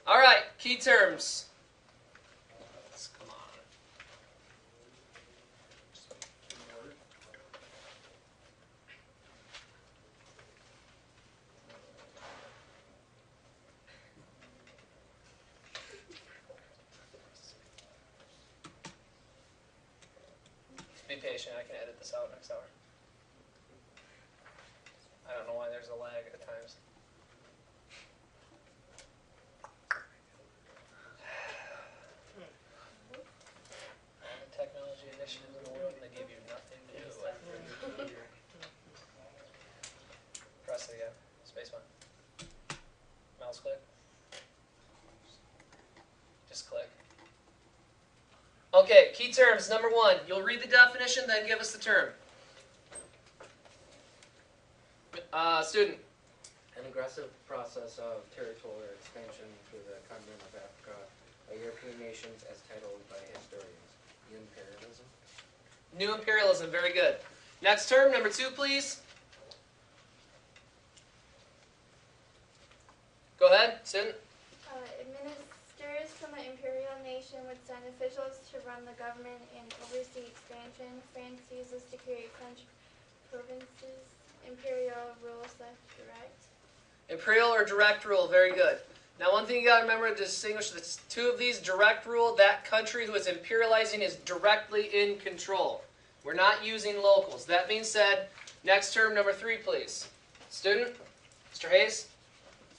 All right, key terms. Come on. Be patient, I can edit this out next hour. I don't know why there's a lag at times. All the technology initiatives in the world, and they give you nothing to do. Press it again. Space bar. Mouse click. Just click. Okay, key terms. Number one, you'll read the definition, then give us the term. Student. An aggressive process of territorial expansion through the continent of Africa by European nations as titled by historians. New imperialism. New imperialism, very good. Next term, number two, please. Go ahead, student. Administrators from the imperial nation would send officials to run the government and oversee expansion. France uses to create French provinces. Imperial rule / direct. Imperial or direct rule, very good. Now one thing you got to remember to distinguish the two of these, direct rule, that country who is imperializing is directly in control. We're not using locals. That being said, next term, number three, please. Student, Mr. Hayes.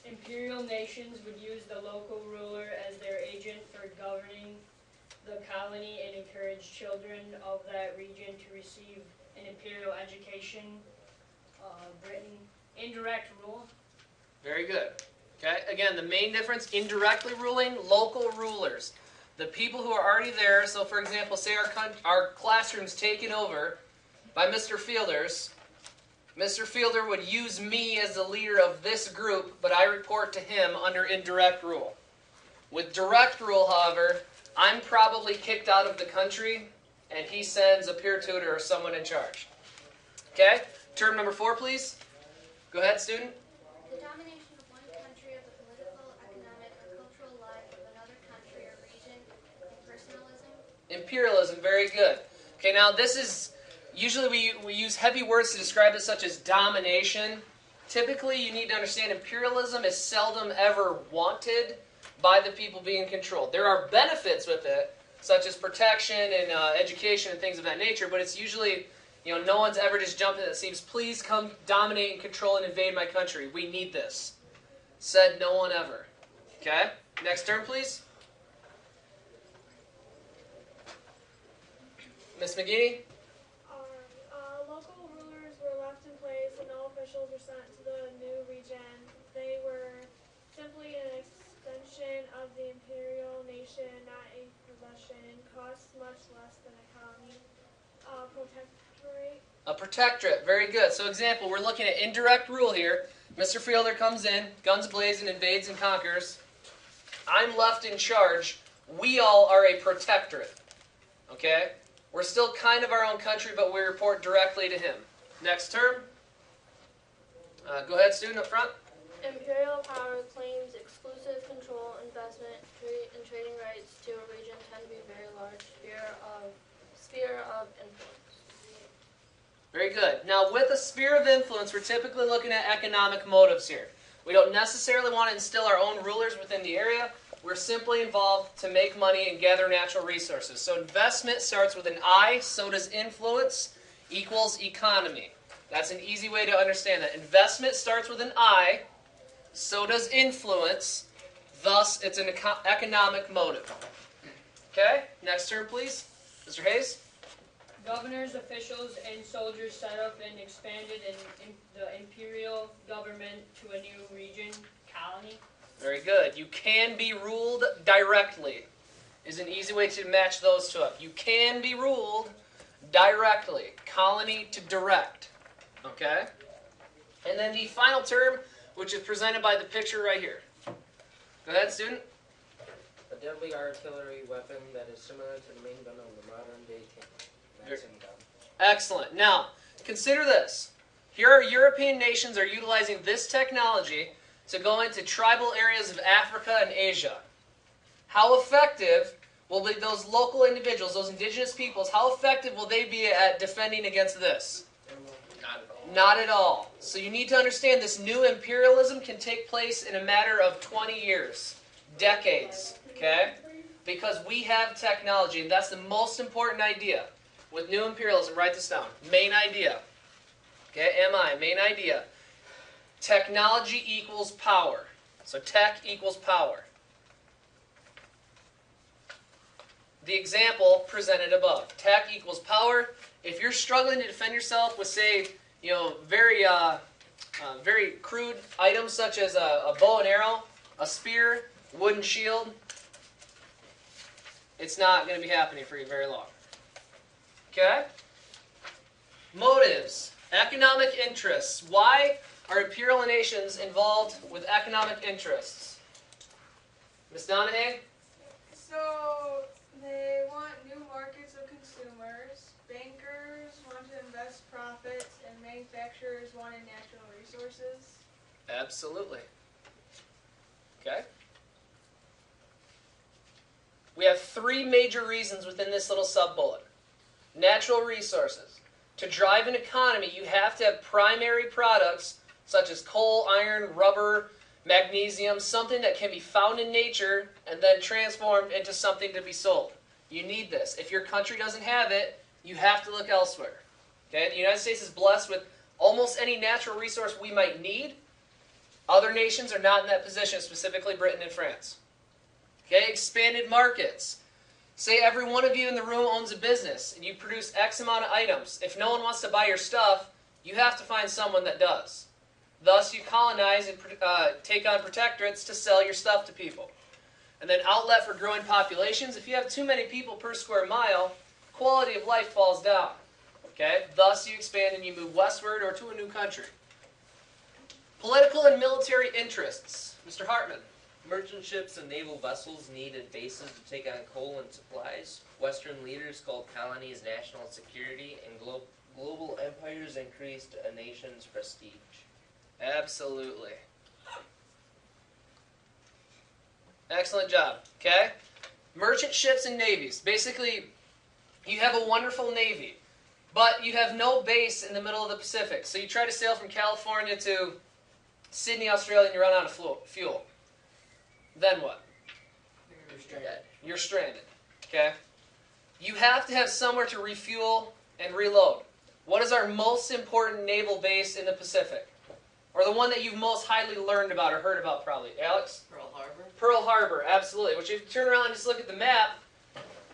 Imperial nations would use the local ruler as their agent for governing the colony and encourage children of that region to receive an imperial education. Britain, indirect rule. Very good. Okay, again, the main difference, indirectly ruling, local rulers. The people who are already there, so for example, say our classroom's taken over by Mr. Fielders. Mr. Fielder would use me as the leader of this group, but I report to him under indirect rule. With direct rule, however, I'm probably kicked out of the country, and he sends a peer tutor or someone in charge. Okay? Term number four, please. Go ahead, student. The domination of one country of the political, economic, or cultural life of another country or region. Imperialism. Imperialism, very good. Okay, now this is, usually we use heavy words to describe this, such as domination. Typically, you need to understand imperialism is seldom ever wanted by the people being controlled. There are benefits with it, such as protection and education and things of that nature, but it's usually, no one's ever just jumped in and seems, please come dominate and control and invade my country. We need this. Said no one ever. Okay? Next term, please. Miss McGee? Local rulers were left in place and no officials were sent to the new region. They were simply an extension of the imperial nation, not a possession. Costs much less than a colony. Protectorate. A protectorate. Very good. So example, we're looking at indirect rule here. Mr. Fielder comes in, guns blazing, invades and conquers. I'm left in charge. We all are a protectorate. Okay? We're still kind of our own country, but we report directly to him. Next term. Go ahead, student, up front. Imperial power claims exclusive control, investment, and trading rights to a region tend to be very large sphere of influence. Very good. Now, with a sphere of influence, we're typically looking at economic motives here. We don't necessarily want to instill our own rulers within the area. We're simply involved to make money and gather natural resources. So investment starts with an I, so does influence, equals economy. That's an easy way to understand that. Investment starts with an I, so does influence, thus it's an economic motive. Okay, next term please. Mr. Hayes? Governors, officials, and soldiers set up and expanded the imperial government to a new region, colony. Very good. You can be ruled directly is an easy way to match those two up. You can be ruled directly. Colony to direct. Okay? And then the final term, which is presented by the picture right here. Go ahead, student. A deadly artillery weapon that is similar to the main gun of the modern-day tank. Maxim gun. Excellent. Now, consider this. Here, European nations are utilizing this technology to go into tribal areas of Africa and Asia. How effective will be those local individuals, those indigenous peoples, how effective will they be at defending against this? Not at all. Not at all. So you need to understand this new imperialism can take place in a matter of 20 years, decades, okay? Because we have technology, and that's the most important idea with new imperialism. Write this down. Main idea. Okay, main idea. Technology equals power. So tech equals power. The example presented above. Tech equals power. If you're struggling to defend yourself with, say, very crude items such as a bow and arrow, a spear, wooden shield, it's not going to be happening for you very long. Okay? Motives. Economic interests. Why are imperial nations involved with economic interests? Ms. Donahue? So they want new markets of consumers, bankers want to invest profits, and manufacturers wanted natural resources. Absolutely. Okay? We have three major reasons within this little sub-bullet. Natural resources. To drive an economy, you have to have primary products such as coal, iron, rubber, magnesium, something that can be found in nature and then transformed into something to be sold. You need this. If your country doesn't have it, you have to look elsewhere. Okay? The United States is blessed with almost any natural resource we might need. Other nations are not in that position, specifically Britain and France. Okay? Expanded markets. Say every one of you in the room owns a business and you produce X amount of items. If no one wants to buy your stuff, you have to find someone that does. Thus, you colonize and take on protectorates to sell your stuff to people. And then outlet for growing populations. If you have too many people per square mile, quality of life falls down. Okay? Thus, you expand and you move westward or to a new country. Political and military interests. Mr. Hartman. Merchant ships and naval vessels needed bases to take on coal and supplies. Western leaders called colonies national security, and global empires increased a nation's prestige. Absolutely. Excellent job. Okay? Merchant ships and navies. Basically, you have a wonderful navy, but you have no base in the middle of the Pacific. So you try to sail from California to Sydney, Australia, and you run out of fuel. Then what? You're stranded. You're stranded. Okay? You have to have somewhere to refuel and reload. What is our most important naval base in the Pacific? Or the one that you've most highly learned about or heard about probably? Alex? Pearl Harbor. Pearl Harbor, absolutely. Which if you turn around and just look at the map,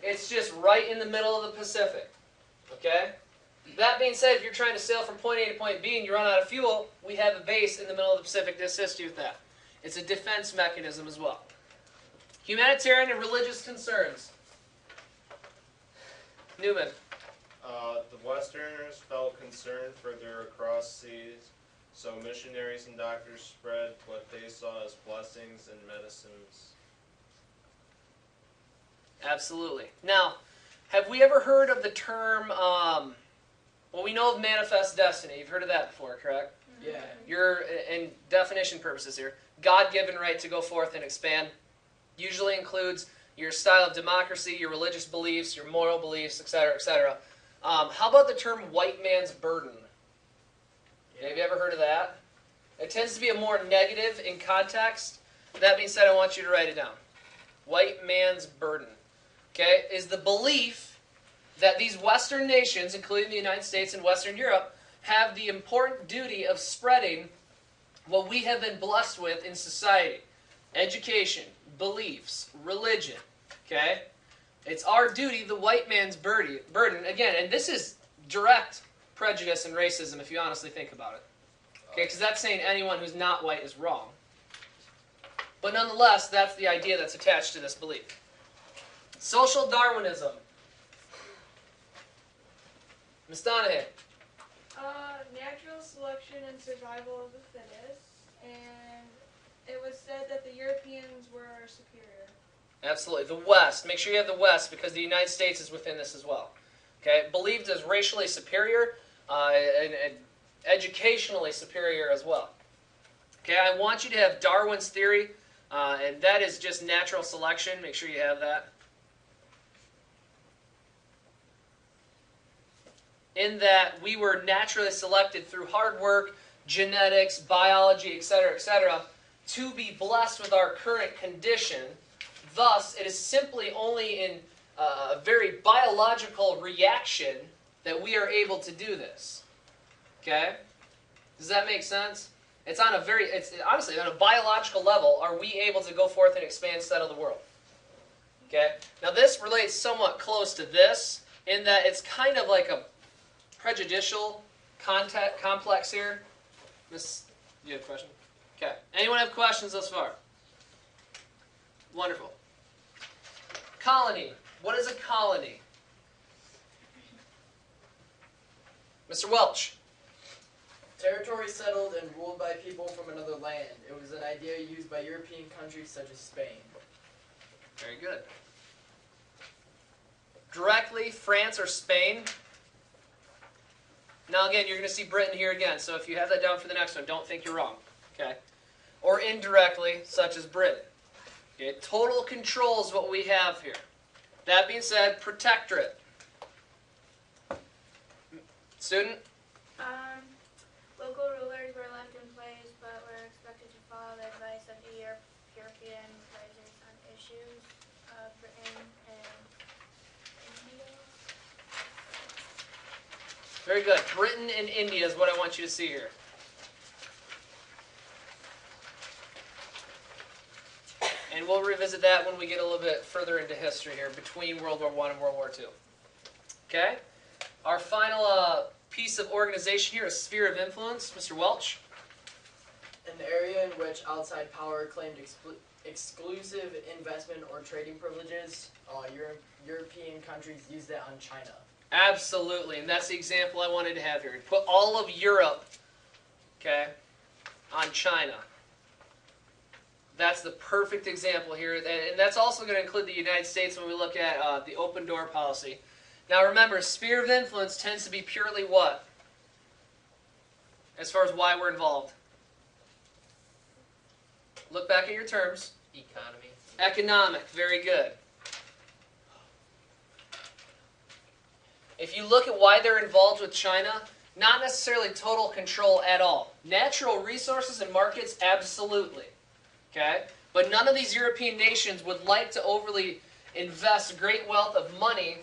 it's just right in the middle of the Pacific. Okay? That being said, if you're trying to sail from point A to point B and you run out of fuel, we have a base in the middle of the Pacific to assist you with that. It's a defense mechanism as well. Humanitarian and religious concerns. Newman. The Westerners felt concerned further across seas, so missionaries and doctors spread what they saw as blessings and medicines. Absolutely. Now, have we ever heard of the term, well, we know of manifest destiny. You've heard of that before, correct? Yeah. Your, in definition purposes here, God-given right to go forth and expand usually includes your style of democracy, your religious beliefs, your moral beliefs, etc., etc. How about the term white man's burden? Have you ever heard of that? It tends to be a more negative in context. That being said, I want you to write it down. White man's burden. Okay, is the belief that these Western nations, including the United States and Western Europe, have the important duty of spreading what we have been blessed with in society. Education, beliefs, religion. Okay? It's our duty, the white man's burden. Again, and this is direct prejudice and racism if you honestly think about it. Okay, because that's saying anyone who's not white is wrong. But nonetheless, that's the idea that's attached to this belief. Social Darwinism. Ms. Donahue. Natural selection and survival of the fittest, and it was said that the Europeans were superior. Absolutely. The West. Make sure you have the West because the United States is within this as well. Okay? Believed as racially superior and educationally superior as well. Okay, I want you to have Darwin's theory, and that is just natural selection. Make sure you have that. In that we were naturally selected through hard work, genetics, biology, etc., to be blessed with our current condition. Thus, it is simply only in a very biological reaction that we are able to do this. Okay? Does that make sense? It's honestly, on a biological level, are we able to go forth and expand, settle the world? Okay? Now this relates somewhat close to this, in that it's kind of like a prejudicial complex here. Miss, you have a question? Okay. Anyone have questions thus far? Wonderful. Colony. What is a colony? Mr. Welch. Territory settled and ruled by people from another land. It was an idea used by European countries such as Spain. Very good. Directly, France or Spain. Now again, you're going to see Britain here again, so if you have that down for the next one, don't think you're wrong. Okay? Or indirectly, such as Britain. Okay? Total control is what we have here. That being said, protectorate. Student? Local rulers were left in place, but were expected to follow the advice of the European advisors on issues of Britain and India. Very good. Britain and India is what I want you to see here. And we'll revisit that when we get a little bit further into history here, between World War I and World War II. Okay? Our final piece of organization here is sphere of influence. Mr. Welch? An area in which outside power claimed exclusive investment or trading privileges. European countries used that on China. Absolutely, and that's the example I wanted to have here. Put all of Europe, okay, on China. That's the perfect example here, and that's also going to include the United States when we look at the open door policy. Now remember, sphere of influence tends to be purely what? As far as why we're involved. Look back at your terms. Economy. Economic, very good. If you look at why they're involved with China, not necessarily total control at all. Natural resources and markets, absolutely. Okay? But none of these European nations would like to overly invest great wealth of money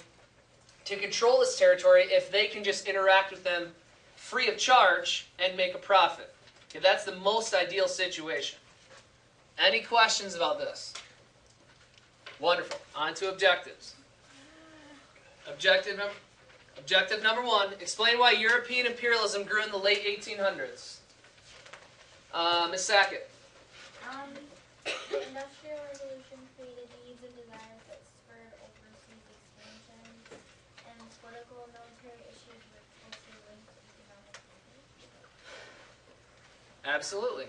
to control this territory if they can just interact with them free of charge and make a profit. Okay, that's the most ideal situation. Any questions about this? Wonderful. On to objectives. Objective number one, explain why European imperialism grew in the late 1800s. Ms. Sackett. The Industrial Revolution created needs and desires that spurred overseas expansion, and political and military issues were closely linked to economic growth. Absolutely.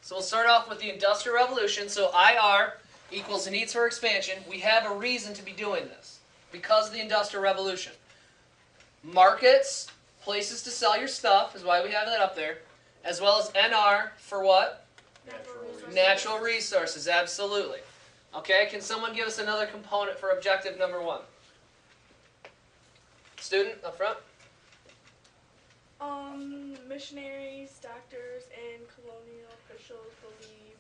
So we'll start off with the Industrial Revolution. So IR equals needs for expansion. We have a reason to be doing this because of the Industrial Revolution. Markets, places to sell your stuff is why we have that up there, as well as NR for what? Natural resources, absolutely. Okay, can someone give us another component for objective number one? Student, up front. Missionaries, doctors, and colonial officials believed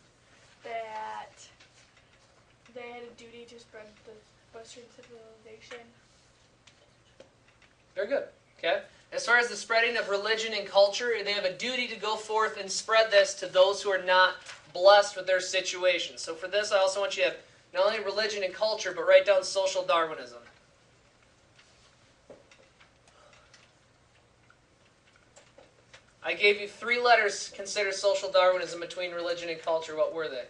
that they had a duty to spread the Western civilization. Very good. Okay. As far as the spreading of religion and culture, they have a duty to go forth and spread this to those who are not blessed with their situation. So for this, I also want you to have not only religion and culture, but write down social Darwinism. I gave you 3 letters considered social Darwinism between religion and culture. What were they?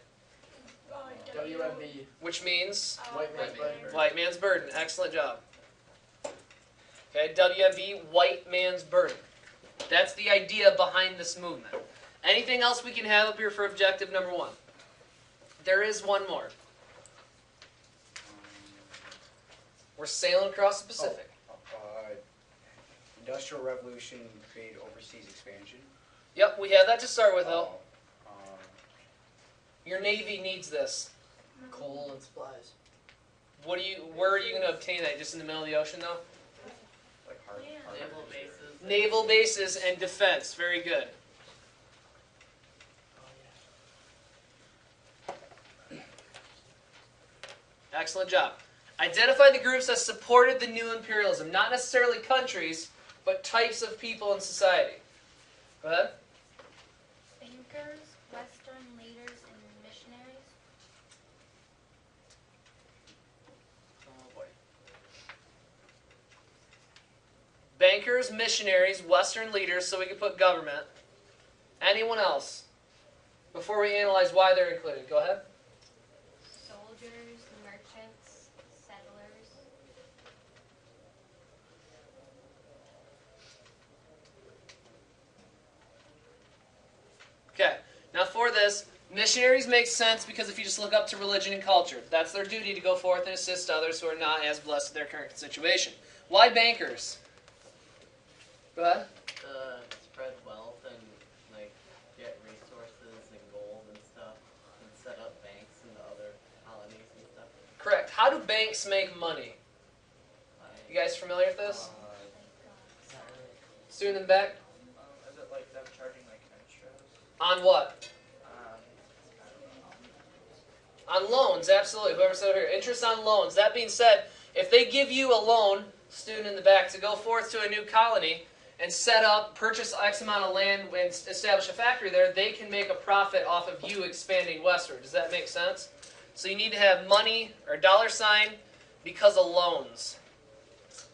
WMB. Which means? White man's burden. White man's burden. Excellent job. Okay, WMB, white man's burden. That's the idea behind this movement. Anything else we can have up here for objective number one? There is one more. We're sailing across the Pacific. Industrial Revolution created overseas expansion. Yep, we have that to start with, though. Um, Your Navy needs this. Coal and supplies. Where are you going to obtain that? Just in the middle of the ocean, though? like hard, Yeah. hard Naval bases. Naval bases and defense. Very good. Excellent job. Identify the groups that supported the new imperialism. Not necessarily countries, but types of people in society. Go ahead. Bankers, Western leaders, and missionaries. Oh boy. Bankers, missionaries, Western leaders, so we can put government. Anyone else? Before we analyze why they're included. Go ahead. Soldiers, merchants, settlers. Okay, now for this, missionaries make sense because if you just look up to religion and culture, that's their duty to go forth and assist others who are not as blessed in their current situation. Why bankers? Go ahead. Spread wealth and like get resources and gold and stuff, and set up banks in the other colonies and stuff. Correct. How do banks make money? You guys familiar with this? Student in the back? Is it like them charging like extras? On what? On loans, absolutely. Whoever said it here. Interest on loans. That being said, if they give you a loan, student in the back, to go forth to a new colony and set up, purchase X amount of land and establish a factory there, they can make a profit off of you expanding westward. Does that make sense? So you need to have money or dollar sign because of loans.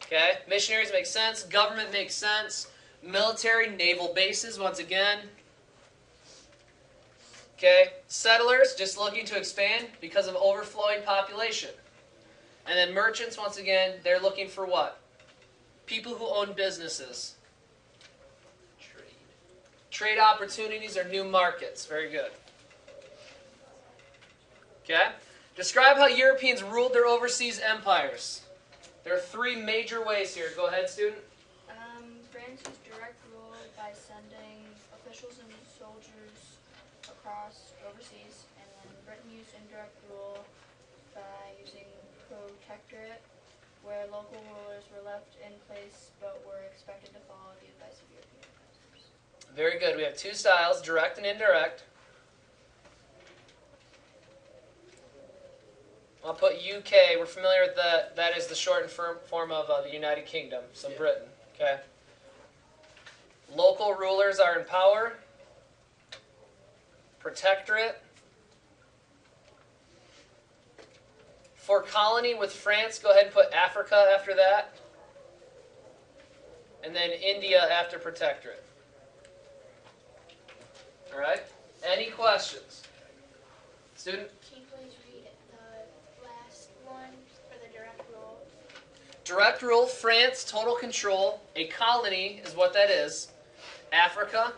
Okay? Missionaries make sense. Government makes sense. Military, naval bases, once again. Okay? Settlers, just looking to expand because of overflowing population. And then merchants, once again, they're looking for what? People who own businesses. Trade opportunities or new markets. Very good. Okay? Describe how Europeans ruled their overseas empires. There are three major ways here. Go ahead, student. France used direct rule by sending officials and soldiers across overseas, and then Britain used indirect rule by using protectorate, where local rulers were left in place but were expected to follow the advice of European masters. Very good. We have two styles, direct and indirect. I'll put UK. We're familiar with that. That is the shortened form of the United Kingdom, so Britain. Okay. Local rulers are in power. Protectorate. For colony with France, go ahead and put Africa after that. And then India after protectorate. All right? Any questions? Student? Can you please read the last one for the direct rule? Direct rule, France, total control. A colony is what that is. Africa.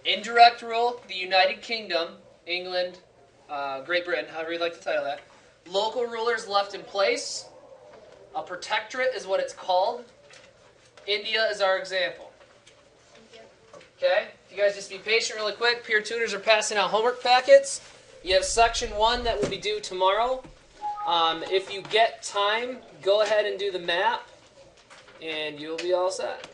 Indirect rule, the United Kingdom, England, Great Britain, however you'd like to title that. Local rulers left in place. A protectorate is what it's called. India is our example. Thank you. Okay? If you guys just be patient really quick, peer tutors are passing out homework packets. You have section 1 that will be due tomorrow. If you get time, go ahead and do the map, and you'll be all set.